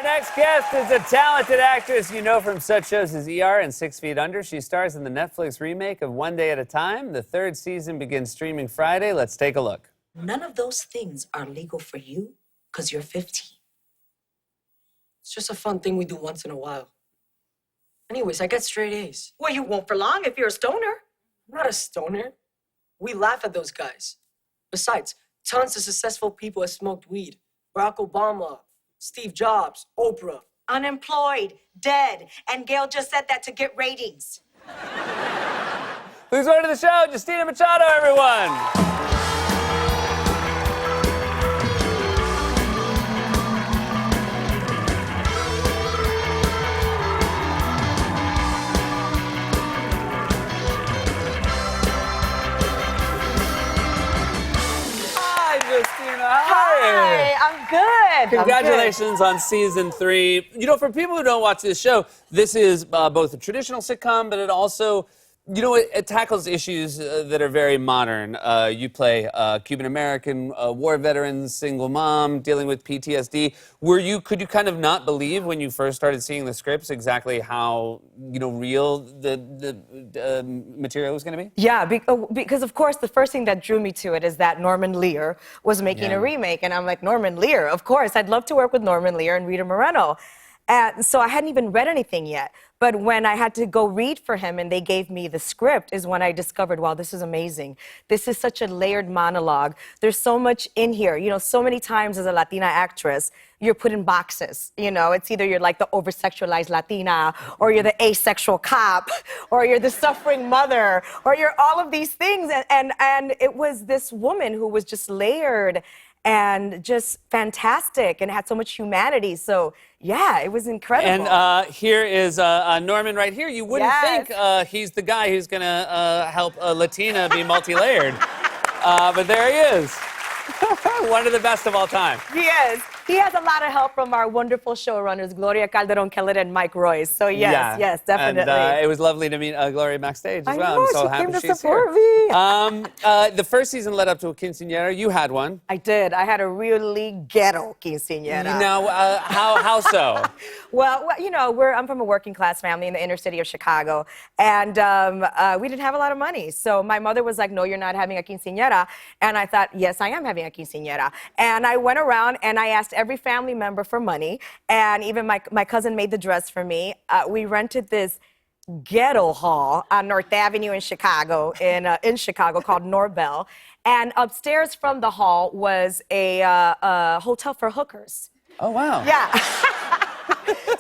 Our next guest is a talented actress you know from such shows as ER and 6 Feet Under. She stars in the Netflix remake of One Day at a Time. The third season begins streaming Friday. Let's take a look. None of those things are legal for you because you're 15. It's just a fun thing we do once in a while. Anyways, I get straight A's. Well, you won't for long if you're a stoner. I'm not a stoner. We laugh at those guys. Besides, tons of successful people have smoked weed. Barack Obama, Steve Jobs, Oprah. Unemployed, dead, and Gail just said that to get ratings. Who's on to the show? Justina Machado, everyone. Hi, Justina. Hi, I'm good. Congratulations on season 3. You know, for people who don't watch this show, this is both a traditional sitcom, but it also, you know, it tackles issues that are very modern. You play Cuban American, war veteran, single mom, dealing with PTSD. Could you kind of not believe when you first started seeing the scripts exactly how, you know, real the material was going to be? Yeah, because of course the first thing that drew me to it is that Norman Lear was making a remake, and I'm like, Norman Lear, of course, I'd love to work with Norman Lear and Rita Moreno. And so I hadn't even read anything yet. But when I had to go read for him and they gave me the script is when I discovered, wow, this is amazing. This is such a layered monologue. There's so much in here. You know, so many times as a Latina actress, you're put in boxes. You know, it's either you're like the over-sexualized Latina, or you're the asexual cop, or you're the suffering mother, or you're all of these things. And it was this woman who was just layered and just fantastic and had so much humanity. So, yeah, it was incredible. And here is Norman right here. You wouldn't think he's the guy who's going to help a Latina be multi-layered. But there he is. One of the best of all time. He is. He has a lot of help from our wonderful showrunners, Gloria Calderon-Kellett and Mike Royce. So, yes, definitely. And it was lovely to meet Gloria backstage as well. I know, I'm so she happy came to she's support here. me. The first season led up to a quinceañera. You had one. I did. I had a really ghetto quinceañera. Now, how so? Well, you know, I'm from a working class family in the inner city of Chicago, and we didn't have a lot of money. So my mother was like, no, you're not having a quinceañera. And I thought, yes, I am having a quinceañera. And I went around and I asked every family member for money, and even my cousin made the dress for me. We rented this ghetto hall on North Avenue in Chicago, in Chicago, called Norbel. And upstairs from the hall was a hotel for hookers. Oh, wow. Yeah.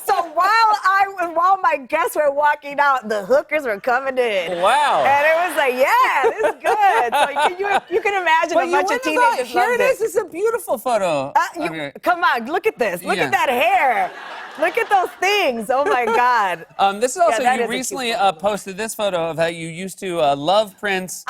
So while my guests were walking out, the hookers were coming in. Wow. And it was like, yeah, this is good. So you can imagine a bunch of teenagers Here loved it is. It's a beautiful photo. Come on, look at this. Look at that hair. Look at those things. Oh, my God. This is also, that you is a recently cute posted this photo of how you used to love Prince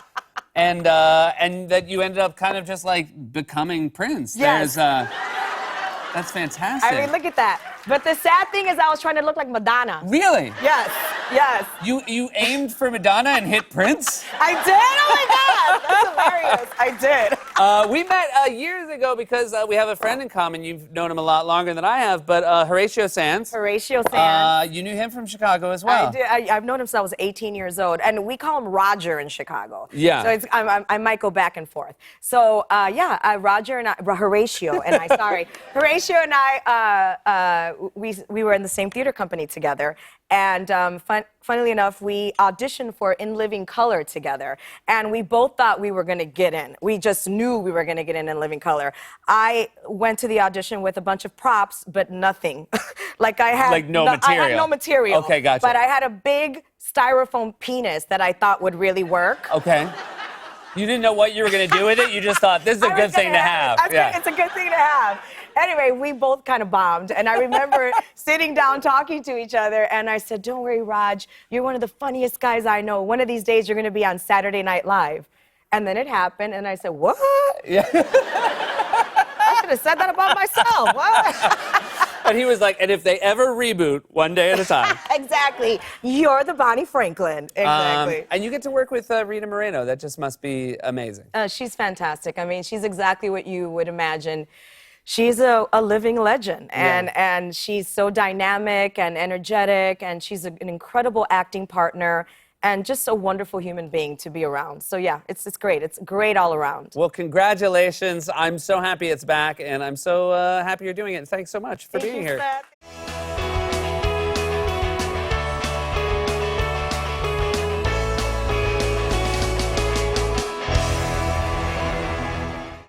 and that you ended up kind of just like becoming Prince. Yes. That's fantastic. I mean, look at that. But the sad thing is I was trying to look like Madonna. Really? Yes, yes. You aimed for Madonna and hit Prince? I did? Oh, my God. That's hilarious. I did. We met years ago because we have a friend in common. You've known him a lot longer than I have, but Horatio Sanz. Horatio Sanz. You knew him from Chicago as well. I did. I've known him since I was 18 years old, and we call him Roger in Chicago. Yeah. So I might go back and forth. So Roger and Horatio and I, sorry. Horatio and I, we were in the same theater company together, and funnily enough, we auditioned for In Living Color together, and we both thought we were going to get in. We just knew we were going to get in Living Color. I went to the audition with a bunch of props, but nothing. Like I had no material. I had no material. Okay, gotcha. But I had a big styrofoam penis that I thought would really work. Okay. You didn't know what you were going to do with it. You just thought this is a good thing to have. It's a good thing to have. Anyway, we both kind of bombed. And I remember sitting down talking to each other. And I said, don't worry, Raj. You're one of the funniest guys I know. One of these days, you're going to be on Saturday Night Live. And then it happened. And I said, what? Yeah. I should have said that about myself. What? And he was like, and if they ever reboot One Day at a Time. Exactly. You're the Bonnie Franklin. Exactly. And you get to work with Rita Moreno. That just must be amazing. She's fantastic. I mean, she's exactly what you would imagine she's a living legend, and she's so dynamic and energetic, and she's an incredible acting partner, and just a wonderful human being to be around. So yeah, it's great. It's great all around. Well, congratulations. I'm so happy it's back, and I'm so happy you're doing it. Thanks so much for being here. Thank you, Seth.